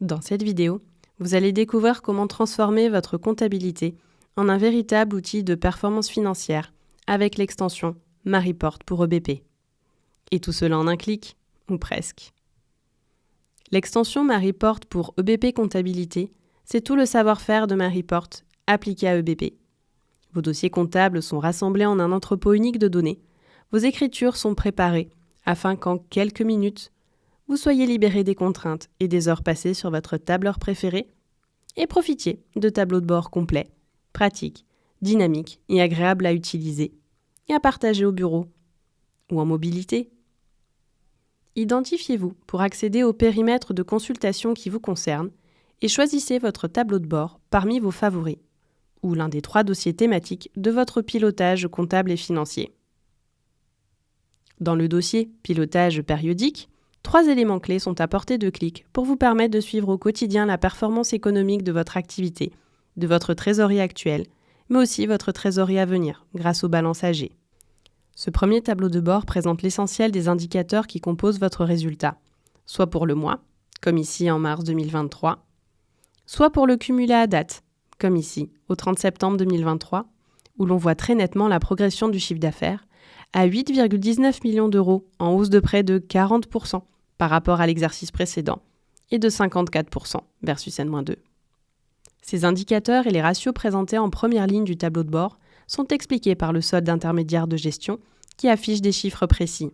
Dans cette vidéo, vous allez découvrir comment transformer votre comptabilité en un véritable outil de performance financière avec l'extension MyReport pour EBP. Et tout cela en un clic, ou presque. L'extension MyReport pour EBP Comptabilité, c'est tout le savoir-faire de MyReport appliqué à EBP. Vos dossiers comptables sont rassemblés en un entrepôt unique de données. Vos écritures sont préparées afin qu'en quelques minutes, vous soyez libéré des contraintes et des heures passées sur votre tableur préféré et profitiez de tableaux de bord complets, pratiques, dynamiques et agréables à utiliser et à partager au bureau ou en mobilité. Identifiez-vous pour accéder au périmètre de consultation qui vous concerne et choisissez votre tableau de bord parmi vos favoris ou l'un des 3 dossiers thématiques de votre pilotage comptable et financier. Dans le dossier « Pilotage périodique », 3 éléments clés sont à portée de clic pour vous permettre de suivre au quotidien la performance économique de votre activité, de votre trésorerie actuelle, mais aussi votre trésorerie à venir, grâce aux balances AG. Ce premier tableau de bord présente l'essentiel des indicateurs qui composent votre résultat, soit pour le mois, comme ici en mars 2023, soit pour le cumulé à date, comme ici au 30 septembre 2023, où l'on voit très nettement la progression du chiffre d'affaires, à 8,19 millions d'euros, en hausse de près de 40% par rapport à l'exercice précédent et de 54% versus N-2. Ces indicateurs et les ratios présentés en première ligne du tableau de bord sont expliqués par le solde intermédiaire de gestion qui affiche des chiffres précis.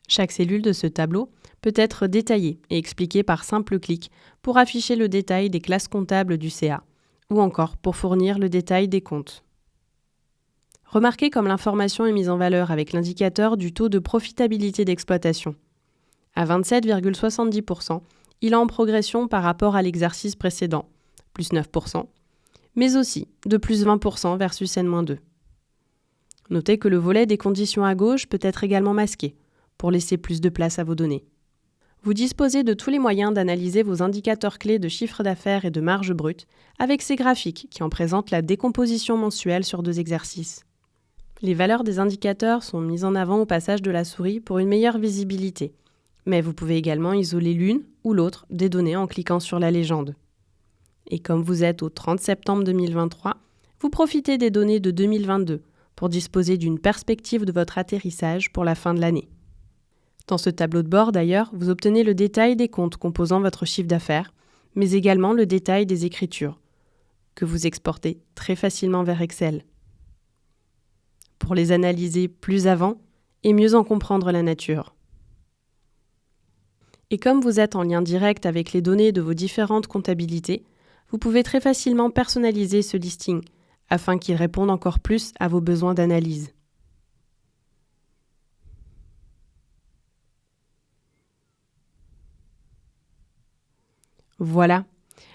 Chaque cellule de ce tableau peut être détaillée et expliquée par simple clic pour afficher le détail des classes comptables du CA ou encore pour fournir le détail des comptes. Remarquez comme l'information est mise en valeur avec l'indicateur du taux de profitabilité d'exploitation. À 27,70%, il est en progression par rapport à l'exercice précédent, plus 9%, mais aussi de plus 20% versus N-2. Notez que le volet des conditions à gauche peut être également masqué pour laisser plus de place à vos données. Vous disposez de tous les moyens d'analyser vos indicateurs clés de chiffre d'affaires et de marge brute avec ces graphiques qui en présentent la décomposition mensuelle sur 2 exercices. Les valeurs des indicateurs sont mises en avant au passage de la souris pour une meilleure visibilité, mais vous pouvez également isoler l'une ou l'autre des données en cliquant sur la légende. Et comme vous êtes au 30 septembre 2023, vous profitez des données de 2022 pour disposer d'une perspective de votre atterrissage pour la fin de l'année. Dans ce tableau de bord d'ailleurs, vous obtenez le détail des comptes composant votre chiffre d'affaires, mais également le détail des écritures, que vous exportez très facilement vers Excel, pour les analyser plus avant et mieux en comprendre la nature. Et comme vous êtes en lien direct avec les données de vos différentes comptabilités, vous pouvez très facilement personnaliser ce listing afin qu'il réponde encore plus à vos besoins d'analyse. Voilà,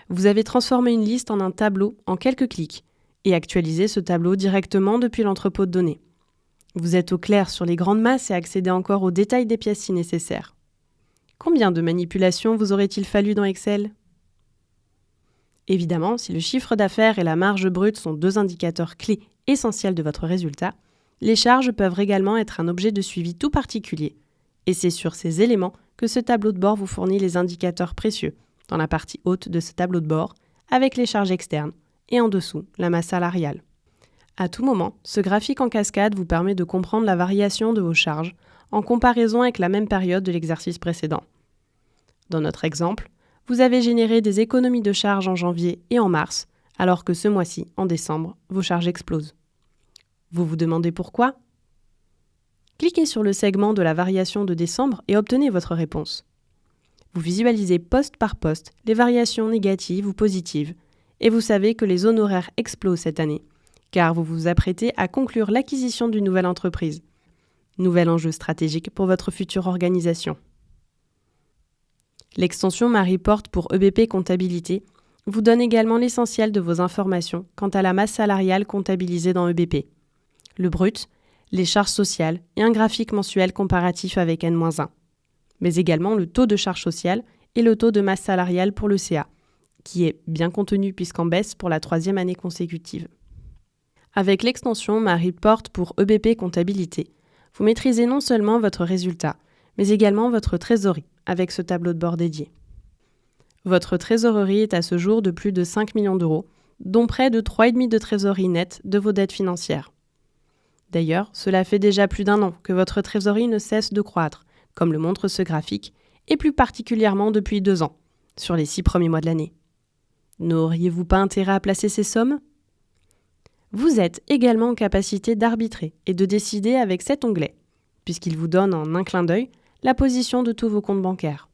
vous avez transformé une liste en un tableau en quelques clics et actualisé ce tableau directement depuis l'entrepôt de données. Vous êtes au clair sur les grandes masses et accédez encore aux détails des pièces si nécessaire. Combien de manipulations vous aurait-il fallu dans Excel ? Évidemment, si le chiffre d'affaires et la marge brute sont 2 indicateurs clés essentiels de votre résultat, les charges peuvent également être un objet de suivi tout particulier. Et c'est sur ces éléments que ce tableau de bord vous fournit les indicateurs précieux, dans la partie haute de ce tableau de bord, avec les charges externes, et en dessous, la masse salariale. À tout moment, ce graphique en cascade vous permet de comprendre la variation de vos charges en comparaison avec la même période de l'exercice précédent. Dans notre exemple, vous avez généré des économies de charges en janvier et en mars, alors que ce mois-ci, en décembre, vos charges explosent. Vous vous demandez pourquoi ? Cliquez sur le segment de la variation de décembre et obtenez votre réponse. Vous visualisez poste par poste les variations négatives ou positives, et vous savez que les honoraires explosent cette année, car vous vous apprêtez à conclure l'acquisition d'une nouvelle entreprise. Nouvel enjeu stratégique pour votre future organisation. L'extension MyReport pour EBP Comptabilité vous donne également l'essentiel de vos informations quant à la masse salariale comptabilisée dans EBP, le brut, les charges sociales et un graphique mensuel comparatif avec N-1, mais également le taux de charge sociale et le taux de masse salariale pour le CA, qui est bien contenu puisqu'en baisse pour la 3e année consécutive. Avec l'extension MyReport pour EBP Comptabilité, vous maîtrisez non seulement votre résultat, mais également votre trésorerie avec ce tableau de bord dédié. Votre trésorerie est à ce jour de plus de 5 millions d'euros, dont près de 3,5 de trésorerie nette de vos dettes financières. D'ailleurs, cela fait déjà plus d'1 an que votre trésorerie ne cesse de croître, comme le montre ce graphique, et plus particulièrement depuis 2 ans, sur les 6 premiers mois de l'année. N'auriez-vous pas intérêt à placer ces sommes ? Vous êtes également en capacité d'arbitrer et de décider avec cet onglet, puisqu'il vous donne en un clin d'œil la position de tous vos comptes bancaires.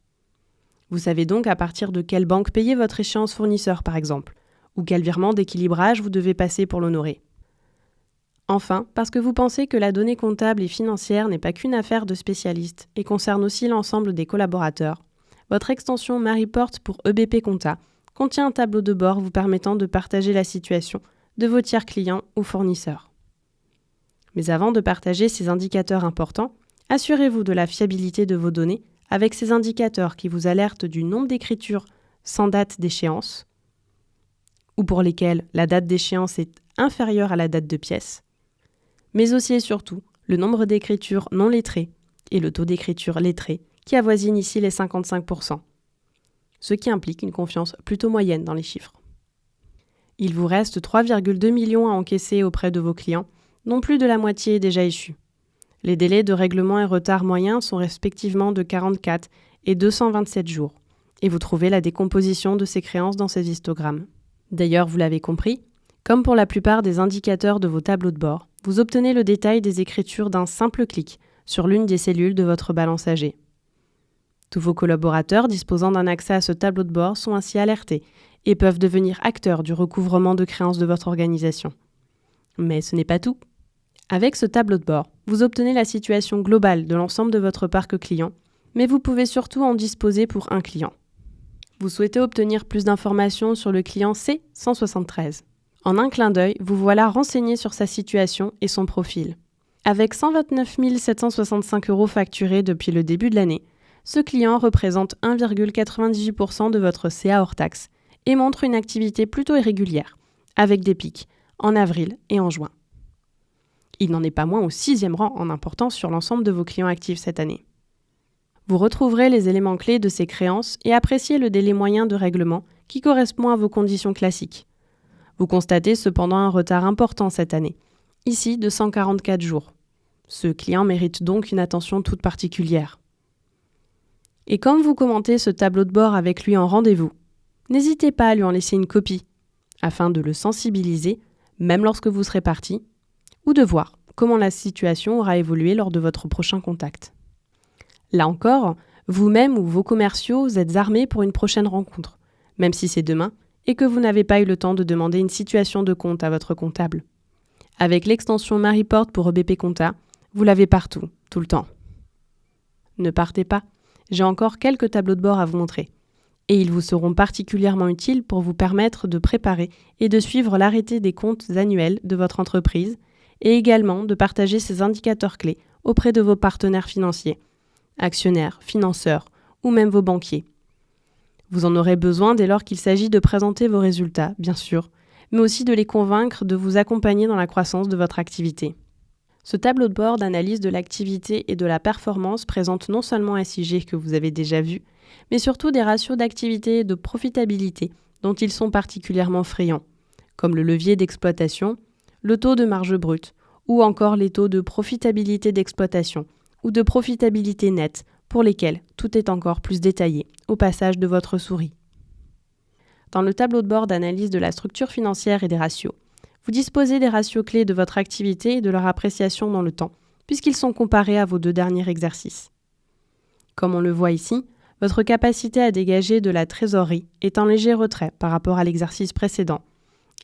Vous savez donc à partir de quelle banque payer votre échéance fournisseur par exemple, ou quel virement d'équilibrage vous devez passer pour l'honorer. Enfin, parce que vous pensez que la donnée comptable et financière n'est pas qu'une affaire de spécialistes et concerne aussi l'ensemble des collaborateurs, votre extension Mariport pour EBP Compta contient un tableau de bord vous permettant de partager la situation de vos tiers clients ou fournisseurs. Mais avant de partager ces indicateurs importants, assurez-vous de la fiabilité de vos données avec ces indicateurs qui vous alertent du nombre d'écritures sans date d'échéance ou pour lesquelles la date d'échéance est inférieure à la date de pièce, mais aussi et surtout le nombre d'écritures non lettrées et le taux d'écriture lettrée qui avoisine ici les 55%, ce qui implique une confiance plutôt moyenne dans les chiffres. Il vous reste 3,2 millions à encaisser auprès de vos clients, dont plus de la moitié est déjà échue. Les délais de règlement et retard moyens sont respectivement de 44 et 227 jours, et vous trouvez la décomposition de ces créances dans ces histogrammes. D'ailleurs, vous l'avez compris, comme pour la plupart des indicateurs de vos tableaux de bord, vous obtenez le détail des écritures d'un simple clic sur l'une des cellules de votre balance AG. Tous vos collaborateurs disposant d'un accès à ce tableau de bord sont ainsi alertés et peuvent devenir acteurs du recouvrement de créances de votre organisation. Mais ce n'est pas tout. Avec ce tableau de bord, vous obtenez la situation globale de l'ensemble de votre parc client, mais vous pouvez surtout en disposer pour un client. Vous souhaitez obtenir plus d'informations sur le client C173. En un clin d'œil, vous voilà renseigné sur sa situation et son profil. Avec 129 765 € facturés depuis le début de l'année, ce client représente 1,98% de votre CA hors taxe et montre une activité plutôt irrégulière, avec des pics en avril et en juin. Il n'en est pas moins au 6e rang en importance sur l'ensemble de vos clients actifs cette année. Vous retrouverez les éléments clés de ces créances et appréciez le délai moyen de règlement qui correspond à vos conditions classiques. Vous constatez cependant un retard important cette année, ici de 144 jours. Ce client mérite donc une attention toute particulière. Et comme vous commentez ce tableau de bord avec lui en rendez-vous, n'hésitez pas à lui en laisser une copie, afin de le sensibiliser, même lorsque vous serez parti, ou de voir comment la situation aura évolué lors de votre prochain contact. Là encore, vous-même ou vos commerciaux êtes armés pour une prochaine rencontre, même si c'est demain, et que vous n'avez pas eu le temps de demander une situation de compte à votre comptable. Avec l'extension Mariport pour EBP Compta, vous l'avez partout, tout le temps. Ne partez pas, j'ai encore quelques tableaux de bord à vous montrer. Et ils vous seront particulièrement utiles pour vous permettre de préparer et de suivre l'arrêté des comptes annuels de votre entreprise et également de partager ces indicateurs clés auprès de vos partenaires financiers, actionnaires, financeurs ou même vos banquiers. Vous en aurez besoin dès lors qu'il s'agit de présenter vos résultats, bien sûr, mais aussi de les convaincre de vous accompagner dans la croissance de votre activité. Ce tableau de bord d'analyse de l'activité et de la performance présente non seulement un SIG que vous avez déjà vu, mais surtout des ratios d'activité et de profitabilité dont ils sont particulièrement friands, comme le levier d'exploitation, le taux de marge brute, ou encore les taux de profitabilité d'exploitation ou de profitabilité nette pour lesquels tout est encore plus détaillé au passage de votre souris. Dans le tableau de bord d'analyse de la structure financière et des ratios, vous disposez des ratios clés de votre activité et de leur appréciation dans le temps, puisqu'ils sont comparés à vos 2 derniers exercices. Comme on le voit ici, votre capacité à dégager de la trésorerie est en léger retrait par rapport à l'exercice précédent,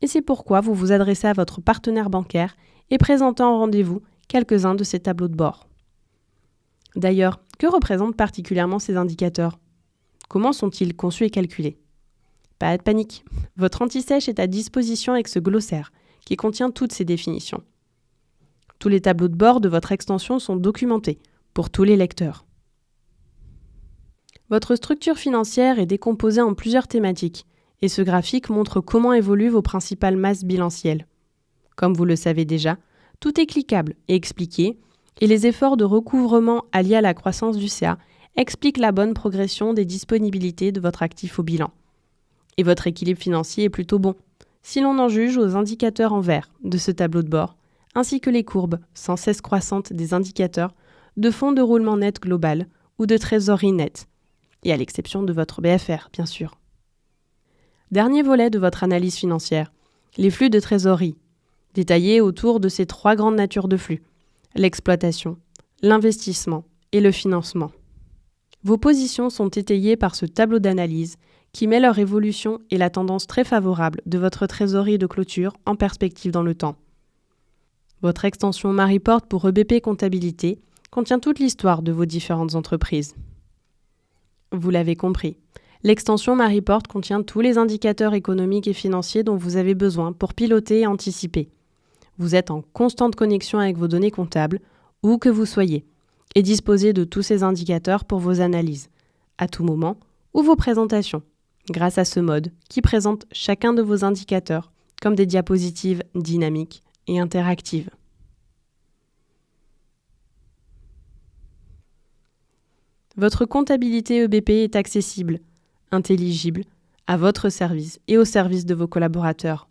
et c'est pourquoi vous vous adressez à votre partenaire bancaire et présentez en rendez-vous quelques-uns de ces tableaux de bord. D'ailleurs, que représentent particulièrement ces indicateurs ? Comment sont-ils conçus et calculés ? Pas de panique, votre anti-sèche est à disposition avec ce glossaire qui contient toutes ces définitions. Tous les tableaux de bord de votre extension sont documentés pour tous les lecteurs. Votre structure financière est décomposée en plusieurs thématiques et ce graphique montre comment évoluent vos principales masses bilancielles. Comme vous le savez déjà, tout est cliquable et expliqué Et les efforts de recouvrement alliés à la croissance du CA expliquent la bonne progression des disponibilités de votre actif au bilan. Et votre équilibre financier est plutôt bon, si l'on en juge aux indicateurs en vert de ce tableau de bord, ainsi que les courbes sans cesse croissantes des indicateurs de fonds de roulement net global ou de trésorerie nette, et à l'exception de votre BFR, bien sûr. Dernier volet de votre analyse financière, les flux de trésorerie, détaillés autour de ces 3 grandes natures de flux, l'exploitation, l'investissement et le financement. Vos positions sont étayées par ce tableau d'analyse qui met leur évolution et la tendance très favorable de votre trésorerie de clôture en perspective dans le temps. Votre extension MyReport pour EBP Comptabilité contient toute l'histoire de vos différentes entreprises. Vous l'avez compris, l'extension MyReport contient tous les indicateurs économiques et financiers dont vous avez besoin pour piloter et anticiper. Vous êtes en constante connexion avec vos données comptables, où que vous soyez, et disposez de tous ces indicateurs pour vos analyses, à tout moment, ou vos présentations, grâce à ce mode qui présente chacun de vos indicateurs comme des diapositives dynamiques et interactives. Votre comptabilité EBP est accessible, intelligible, à votre service et au service de vos collaborateurs.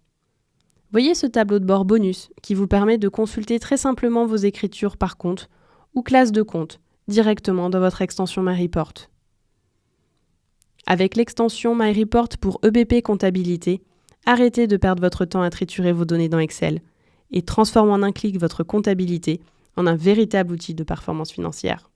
Voyez ce tableau de bord bonus qui vous permet de consulter très simplement vos écritures par compte ou classe de compte directement dans votre extension MyReport. Avec l'extension MyReport pour EBP Comptabilité, arrêtez de perdre votre temps à triturer vos données dans Excel et transformez en un clic votre comptabilité en un véritable outil de performance financière.